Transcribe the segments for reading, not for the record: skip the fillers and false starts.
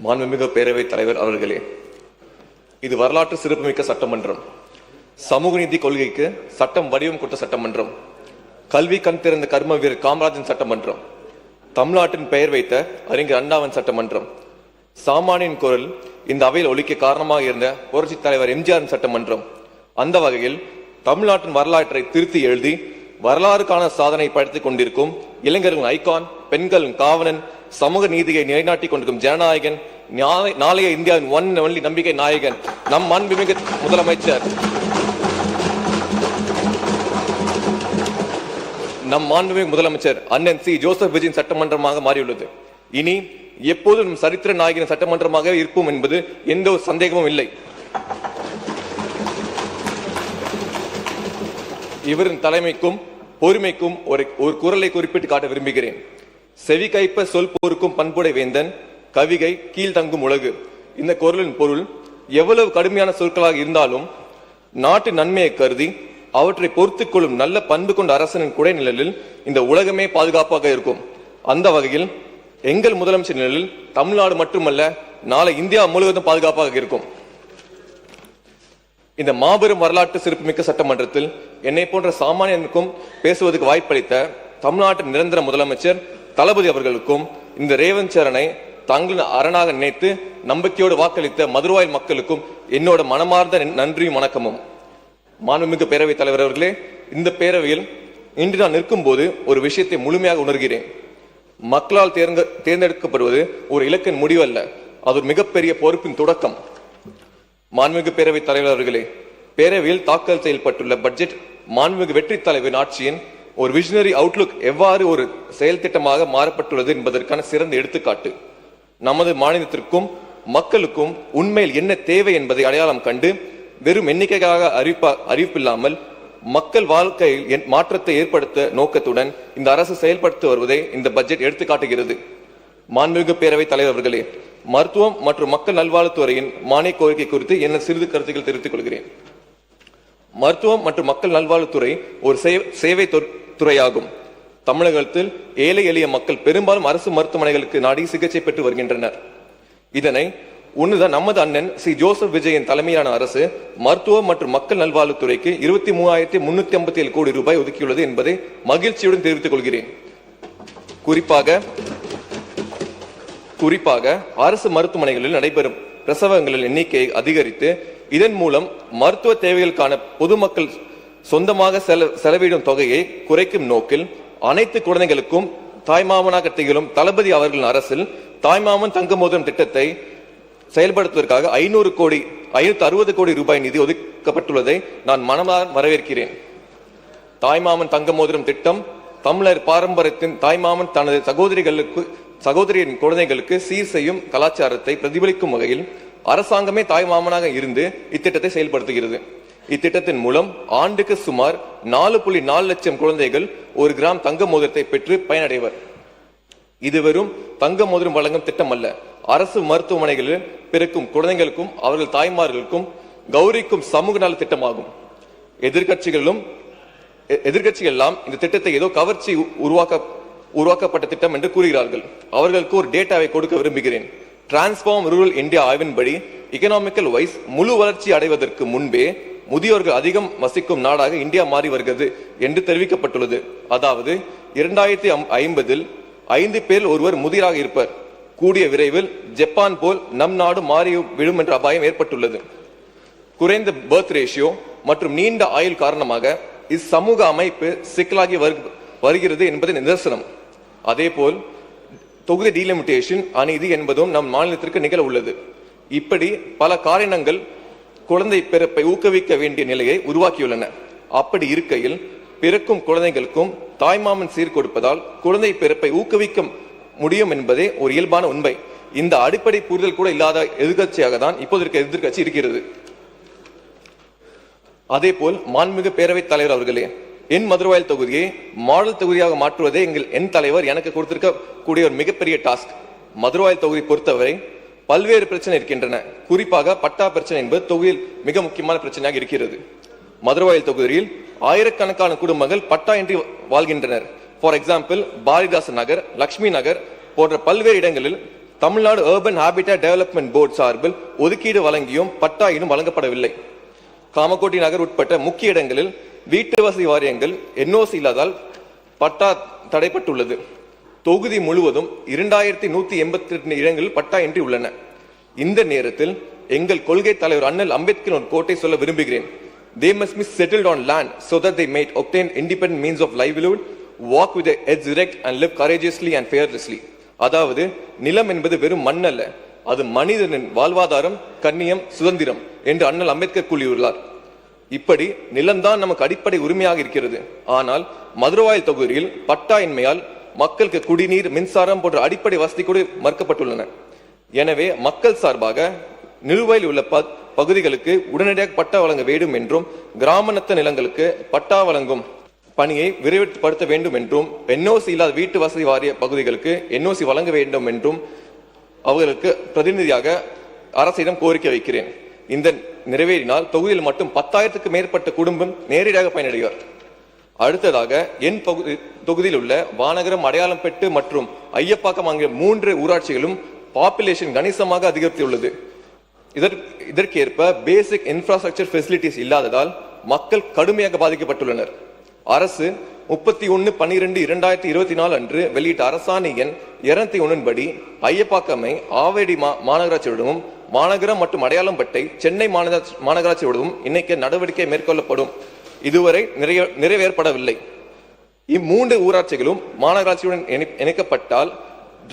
மாண்புமிகு பேரவைத் தலைவர் அவர்களே, இது வரலாற்று சிறப்புமிக்க சட்டமன்றம். சமூக நீதி கொள்கைக்கு சட்டம் வடிவம் கொடுத்த சட்டமன்றம். கல்வி கண் திறந்த கர்ம வீரர் காமராஜன் சட்டமன்றம். தமிழ்நாட்டின் பெயர் வைத்த அறிஞர் அண்ணாவின் சட்டமன்றம். சாமானியின் குரல் இந்த அவையில் ஒலிக்க காரணமாக இருந்த புரட்சி தலைவர் எம்ஜிஆரின் சட்டமன்றம். அந்த வகையில் தமிழ்நாட்டின் வரலாற்றை திருத்தி எழுதி வரலாறுக்கான சாதனை படைத்துக் கொண்டிருக்கும் இளைஞர்களின் ஐகான், பெண்களின் காவலன், சமூக நீதியை நிலைநாட்டிக் கொண்டிருக்கும் ஜனநாயகன், நாளைய இந்தியாவின் ஒன் ஒன்லி நம்பிக்கை நாயகன், நம் மாண்புமிகு முதலமைச்சர் அண்ணன் சி ஜோசப் விஜயின் சட்டமன்றமாக மாறியுள்ளது. இனி எப்போதும் சரித்திர நாயகன் சட்டமன்றமாக இருப்போம் என்பது எந்த ஒரு சந்தேகமும் இல்லை. இவரின் தலைமைக்கும் பொறுமைக்கும் ஒரு குரலை குறிப்பிட்டு காட்ட விரும்புகிறேன். செவி கைப்ப சொல் பொறுக்கும் பண்புடை வேந்தன், கவிகை கீழ்த்தங்கும் உலகு. இந்த குரலின் பொருள் எவ்வளவு கடுமையான சொற்களாக இருந்தாலும் நாட்டு நன்மையை கருதி அவற்றை பொறுத்துக் கொள்ளும் நல்ல பண்பு கொண்ட அரசனின் குடை நிழலில் இந்த உலகமே பாதுகாப்பாக இருக்கும். அந்த வகையில் எங்கள் முதலமைச்சர் நிழலில் தமிழ்நாடு மட்டுமல்ல, நாளை இந்தியா முழுவதும் பாதுகாப்பாக இருக்கும். இந்த மாபெரும் வரலாற்று சிறப்புமிக்க சட்டமன்றத்தில் என்னை போன்ற சாமானியனுக்கும் பேசுவதற்கு வாய்ப்பளித்த தமிழ்நாட்டின் நிரந்தர முதலமைச்சர் தளபதி அவர்களுக்கும் இந்த ரேவந்த் சரணை தங்கள் அரணாக நினைத்து நம்பிக்கையோடு வாக்களித்த மதுரவாயல் மக்களுக்கும் என்னோட மனமார்ந்த நன்றியும் வணக்கமும். மாண்புமிகு பேரவைத் தலைவர் அவர்களே, இந்த பேரவையில் இன்று நான் நிற்கும் போது ஒரு விஷயத்தை முழுமையாக உணர்கிறேன். மக்களால் தேர்ந்தெடுக்கப்படுவது ஒரு இலக்கின் முடிவு அல்ல, அது ஒரு மிகப்பெரிய பொறுப்பின் தொடக்கம். மாண்புமிகு பேரவைத் தலைவர் அவர்களே, பேரவையில் தாக்கல் செய்யப்பட்டுள்ள பட்ஜெட் மாண்புமிகு வெற்றி தலைவரின் ஆட்சியின் ஒரு விஷனரி அவுட்லுக் எவ்வாறு ஒரு செயல் திட்டமாக மாறப்பட்டுள்ளது என்பதற்கான சிறந்த எடுத்துக்காட்டு. நமது மாநிலத்திற்கும் மக்களுக்கும் உண்மையில் என்ன தேவை என்பதை அடையாளம் கண்டு வெறும் எண்ணிக்கைக்காக அறிவிப்பில்லாமல் மக்கள் வாழ்க்கையில் மாற்றத்தை ஏற்படுத்த நோக்கத்துடன் இந்த அரசு செயல்படுத்தி வருவதை இந்த பட்ஜெட் எடுத்து காட்டுகிறது. மாண்புமிகு பேரவைத் தலைவர் அவர்களே, மருத்துவம் மற்றும் மக்கள் நல்வாழ்வுத்துறையின் மானிய கோரிக்கை குறித்து என்ன சிறிது கருத்துக்கள் தெரிவித்துக் கொள்கிறேன். மருத்துவம் மற்றும் மக்கள் நல்வாழ்வுத்துறை ஒரு சேவை துறையாகும். தமிழகத்தில் ஏழை எளிய மக்கள் பெரும்பாலும் அரசு மருத்துவமனைகளுக்கு நாடி சிகிச்சை பெற்று வருகின்றனர். இதனை ஒண்ணுதான் நமது அண்ணன் சி ஜோசப் விஜயின் தலைமையிலான அரசு மருத்துவம் மற்றும் மக்கள் நல்வாழ்வுத்துறைக்கு 23,357 கோடி ரூபாய் ஒதுக்கியுள்ளது என்பதை மகிழ்ச்சியுடன் தெரிவித்துக் கொள்கிறேன். குறிப்பாக அரசு மருத்துவமனைகளில் நடைபெறும் பிரசவங்களின் எண்ணிக்கையை அதிகரித்து இதன் மூலம் மருத்துவ தேவைகளுக்கான பொதுமக்கள் சொந்தமாக செலவிடும் தொகையை குறைக்கும் நோக்கில் அனைத்து குழந்தைகளுக்கும் தாய்மாமனாக திகழும் தளபதி அவர்களின் அரசில் தாய்மாமன் தங்க மோதிரம் திட்டத்தை செயல்படுத்துவதற்காக 560 கோடி ரூபாய் நிதி ஒதுக்கப்பட்டுள்ளதை நான் மனமாற வரவேற்கிறேன். தாய்மாமன் தங்க மோதிரம் திட்டம் தமிழர் பாரம்பரியத்தின் தாய்மாமன் தனது சகோதரியின் குழந்தைகளுக்கு சீர் செய்யும் கலாச்சாரத்தை பிரதிபலிக்கும் வகையில் அரசாங்கமே தாய்மாமனாக இருந்து இத்திட்டத்தை செயல்படுத்துகிறது. இத்திட்டத்தின் மூலம் ஆண்டுக்கு சுமார் 4.4 லட்சம் குழந்தைகள் 1 கிராம் தங்க மோதிரத்தை பெற்று பயனடைவர். இது வெறும் தங்க மோதிரம் வழங்கும் திட்டம் அல்ல, அரசு மருத்துவமனைகளில் பிறக்கும் குழந்தைகளுக்கும் அவர்கள் தாய்மார்களுக்கும் கௌரிக்கும் சமூக நல திட்டமாகும். எதிர்கட்சிகள் எல்லாம் இந்த திட்டத்தை ஏதோ கவர்ச்சி உருவாக்கப்பட்ட திட்டம் என்று கூறுகிறார்கள். அவர்களுக்கு ஒரு டேட்டாவை கொடுக்க விரும்புகிறேன். டிரான்ஸ்ஃபார்ம் ரூரல் இந்தியா ஆய்வின்படி எகனாமிக்கல் வைஸ் முழு வளர்ச்சி அடைவதற்கு முன்பே முதியோர்கள் அதிகம் வசிக்கும் நாடாக இந்தியா மாறி வருகிறது என்று தெரிவிக்கப்பட்டுள்ளது. அதாவது 2050 5 பேர் ஒருவர் முதிராக இருப்பர். கூடிய விரைவில் ஜப்பான் போல் நம் நாடு மாறி விடும் என்ற அபாயம் ஏற்பட்டுள்ளது. குறைந்த பர்த் ரேஷியோ மற்றும் நீண்ட ஆயுள் காரணமாக இச்சமூக அமைப்பு சிக்கலாகி வருகிறது என்பது நிதர்சனம். அதேபோல் தொகுதி டீலிமிட்டேஷன் அநீதி என்பதும் நம் மாநிலத்திற்கு நிகழ உள்ளது. இப்படி பல காரணங்கள் குழந்தை பிறப்பை ஊக்குவிக்க வேண்டிய நிலையை உருவாக்கியுள்ளன. அப்படி இருக்கையில் பிறக்கும் குழந்தைகளுக்கும் தாய்மாமன் சீர் கொடுப்பதால் குழந்தை பிறப்பை ஊக்குவிக்க முடியும் என்பதே ஒரு இயல்பான உண்மை. இந்த அடிப்படை புரிதல் கூட இல்லாத எதிர்கட்சியாக தான் இப்போது இருக்க எதிர்கட்சி இருக்கிறது. அதே போல் மாண்புமிகு பேரவைத் தலைவர் அவர்களே, என் மதுரவாயல் தொகுதியை மாடல் தொகுதியாக மாற்றுவதே என் தலைவர் எனக்கு கொடுத்திருக்க கூடிய ஒரு மிகப்பெரிய டாஸ்க். மதுரவாயல் தொகுதி பொறுத்தவரை பல்வேறு பிரச்சனை இருக்கின்றன. குறிப்பாக பட்டா பிரச்சனை என்பது தொகுதியில் மிக முக்கியமான பிரச்சனையாக இருக்கிறது. மதுரவாயல் தொகுதியில் ஆயிரக்கணக்கான குடும்பங்கள் பட்டா இன்றி வாழ்கின்றனர். ஃபார் எக்ஸாம்பிள் பாரதிதாசன் நகர், லட்சுமி நகர் போன்ற பல்வேறு இடங்களில் Tamil Nadu urban habitat development board சார்பில் ஒதுக்கீடு வழங்கியும் பட்டா இன்னும் வழங்கப்படவில்லை. காமகோட்டி நகர் உட்பட்ட முக்கிய இடங்களில் வீட்டு வசதி வாரியங்கள் NOC இல்லாதால் பட்டா தடைப்பட்டுள்ளது. தொகுதி முழுவதும் 2182 இடங்களில் பட்டா இன்றி உள்ளன. இந்த நேரத்தில் எங்கள் கொள்கை தலைவர் அண்ணல் அம்பேத்கர் ஒரு கோட்டை சொல்ல விரும்புகிறேன். They must be settled on land so that they may obtain independent means of livelihood, walk with their heads erect and live courageously and fearlessly. அதாவது நிலம் என்பது வெறும் மண் அல்ல, அது மனிதனின் வாழ்வாதாரம், கண்ணியம், சுதந்திரம் என்று அண்ணல் அம்பேத்கர் கூறியுள்ளார். இப்படி நிலம்தான் நமக்கு அடிப்படை உரிமையாக இருக்கிறது. ஆனால் மதுரவாயல் தொகுதியில் பட்டா இன்மையால் மக்களுக்கு குடிநீர், மின்சாரம் போன்ற அடிப்படை வசதி கூட மறுக்கப்பட்டுள்ளன. எனவே மக்கள் சார்பாக நிலுவையில் உள்ள பகுதிகளுக்கு உடனடியாக பட்டா வழங்க வேண்டும் என்றும், கிராமநத்த நிலங்களுக்கு பட்டா வழங்கும் பணியை விரைவுபடுத்த வேண்டும் என்றும், NOC இல்லாத வீட்டு வசதி வாரிய பகுதிகளுக்கு NOC வழங்க வேண்டும் என்றும் அவர்களுக்கு பிரதிநிதியாக அரசிடம் கோரிக்கை வைக்கிறேன். இந்த நிறைவேறினால் தொகுதியில் மட்டும் 10,000க்கு மேற்பட்ட குடும்பம் நேரடியாக பயனடைவார். அடுத்ததாக என் தொகுதியில் உள்ள வானகரம், அடையாளம்பட்டு மற்றும் ஐயப்பாக்கம் ஆகிய 3 ஊராட்சிகளும் பாப்புலேஷன் கணிசமாக அதிகரித்துள்ளது. இதற்கேற்ப பேசிக் இன்ஃப்ராஸ்ட்ரக்சர் ஃபெசிலிட்டிஸ் இல்லாததால் மக்கள் கடுமையாக பாதிக்கப்பட்டுள்ளனர். அரசு 31/12/2024 அன்று வெளியிட்ட அரசாணை எண் 201 படி ஐயப்பாக்கமை ஆவடி மாநகராட்சியுடனும், மாநகரம் மற்றும் அடையாளம்பட்டை சென்னை மாநகராட்சியுடனும் இணைக்க நடவடிக்கை மேற்கொள்ளப்படும். இதுவரை நிறைவேறப்படவில்லை. இம்மூன்று ஊராட்சிகளும் மாநகராட்சியுடன் இணைக்கப்பட்டால்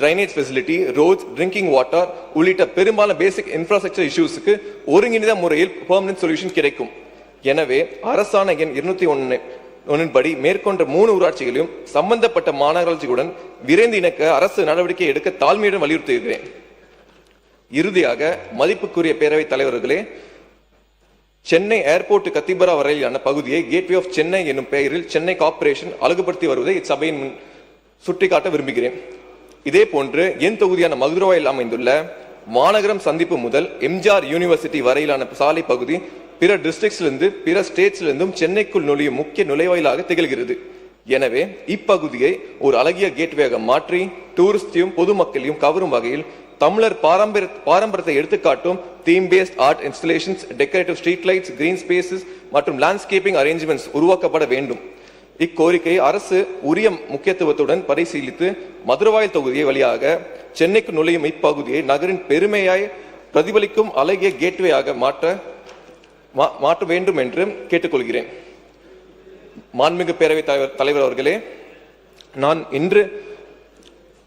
drainage facility, roads, drinking water உள்ளிட்ட பெரும்பாலான பேசிக் இன்ஃப்ராஸ்ட்ரக்சர் இஷ்யூஸுக்கு ஒருங்கிணைந்த முறையில் பெர்மனன்ட் சொல்யூஷன் கிடைக்கும். எனவே அரசாணை எண் 201 படி மேற்கொண்ட 3 ஊராட்சிகளையும் சம்பந்தப்பட்ட மாநகராட்சிகளுடன் விரைந்து இணைக்க அரசு நடவடிக்கை எடுக்க தாழ்மையுடன் வலியுறுத்துகிறேன். இறுதியாக மதிப்புக்குரிய பேரவைத் தலைவர்களே, சென்னை ஏர்போர்ட் கத்திபரா வரையிலான பகுதியை கேட்வே ஆஃப் சென்னை என்னும் பெயரில் சென்னை கார்ப்பரேஷன் அழகுபடுத்தி வருவதை இச்சபையின் சுட்டிக்காட்ட விரும்புகிறேன். இதே போன்று என் தொகுதியான மதுரவாயில் அமைந்துள்ள மாநகரம் சந்திப்பு முதல் எம்ஜிஆர் யூனிவர்சிட்டி வரையிலான சாலை பகுதி பிற டிஸ்ட்ரிக்ட்ஸிலிருந்து, பிற ஸ்டேட்ஸிலிருந்தும் சென்னைக்குள் நுழையும் முக்கிய நுழைவாயிலாக திகழ்கிறது. எனவே இப்பகுதியை ஒரு அழகிய கேட்வேயாக மாற்றி டூரிஸ்டையும் பொதுமக்களையும் கவரும் வகையில் தமிழர் பாரம்பரியத்தை எடுத்துக்காட்டும் theme paste art installations, decorative street lights, green spaces மற்றும் லேண்ட்ஸ்கேப்பிங் அரேஞ்ச்மெண்ட்ஸ் உருவாக்கப்பட வேண்டும். இக்கோரிக்கையை அரசு உரிய முக்கியத்துவத்துடன் பரிசீலித்து மதுரவாயல் தொகுதியை வழியாக சென்னைக்கு நுழையும் இப்பகுதியை நகரின் பெருமையாய் பிரதிபலிக்கும் அழகிய கேட்வேயாக மாற்ற வேண்டும் என்று கேட்டுக்கொள்கிறேன். மாண்புமிகு பேரவைத் தலைவர் அவர்களே, நான் இன்று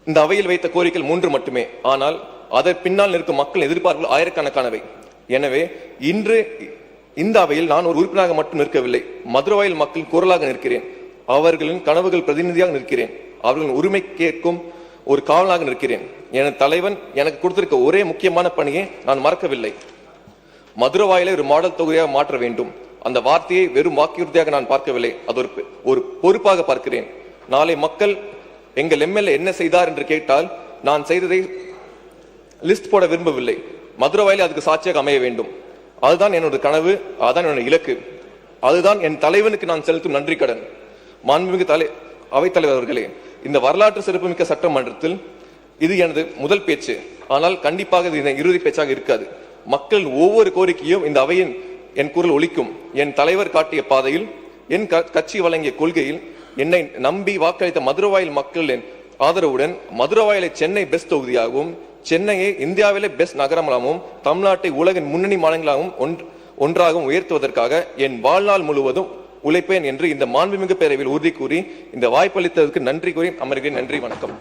இந்த அவையில் வைத்த கோரிக்கைகள் 3 மட்டுமே. ஆனால் அதன் பின்னால் இருக்கும் மக்கள் எதிர்பார்ப்புகள் ஆயிரக்கணக்கானவை. எனவே இன்று இந்த அவையில் நான் ஒரு உறுப்பினராக மட்டும் நிற்கவில்லை, மதுரவாயல் மக்கள் குரலாக நிற்கிறேன். அவர்களின் கனவுகள் பிரதிநிதியாக நிற்கிறேன். அவர்களின் உரிமை கேட்கும் ஒரு காவலாக நிற்கிறேன். என் தலைவன் எனக்கு கொடுத்திருக்க ஒரே முக்கியமான பணியை நான் மறக்கவில்லை. மதுரவாயலை ஒரு மாடல் தொகுதியாக மாற்ற வேண்டும். அந்த வார்த்தையை வெறும் வாக்குறுதியாக நான் பார்க்கவில்லை, அது ஒரு பொறுப்பாக பார்க்கிறேன். நாளை மக்கள் எங்கள் MLA என்ன செய்தார் என்று கேட்டால் நான் செய்ததை லிஸ்ட் போட விரும்பவில்லை. மதுரவாயலை அதுக்கு சாட்சியாக அமைய வேண்டும். அதுதான் என்னோட கனவு, அதுதான் என்னோட இலக்கு, அதுதான் என் தலைவனுக்கு நான் செலுத்தும் நன்றி கடன். மாண்புமிகு அவைத்தலைவர் அவர்களே, இந்த வரலாற்று சிறப்புமிக்க சட்டமன்றத்தில் இது எனது முதல் பேச்சு. ஆனால் கண்டிப்பாக இது இறுதி பேச்சாக இருக்காது. மக்கள் ஒவ்வொரு கோரிக்கையும் இந்த அவையின் என் குரல் ஒலிக்கும். என் தலைவர் காட்டிய பாதையில், என் கட்சி வழங்கிய கொள்கையில் என்னை நம்பி வாக்களித்த மதுரவாயல் மக்களின் ஆதரவுடன் மதுரவாயலை சென்னை பெஸ்ட் தொகுதியாகவும், சென்னையை இந்தியாவிலே பெஸ்ட் நகரமாகவும், தமிழ்நாட்டை உலகின் முன்னணி மாநிலங்களாகவும் ஒன்றாகவும் உயர்த்துவதற்காக என் வாழ்நாள் முழுவதும் உழைப்பேன் என்று இந்த மாண்புமிகு பேரவையில் உறுதி கூறி இந்த வாய்ப்பளித்ததற்கு நன்றி கூறி அமர்கிறேன். நன்றி, வணக்கம்.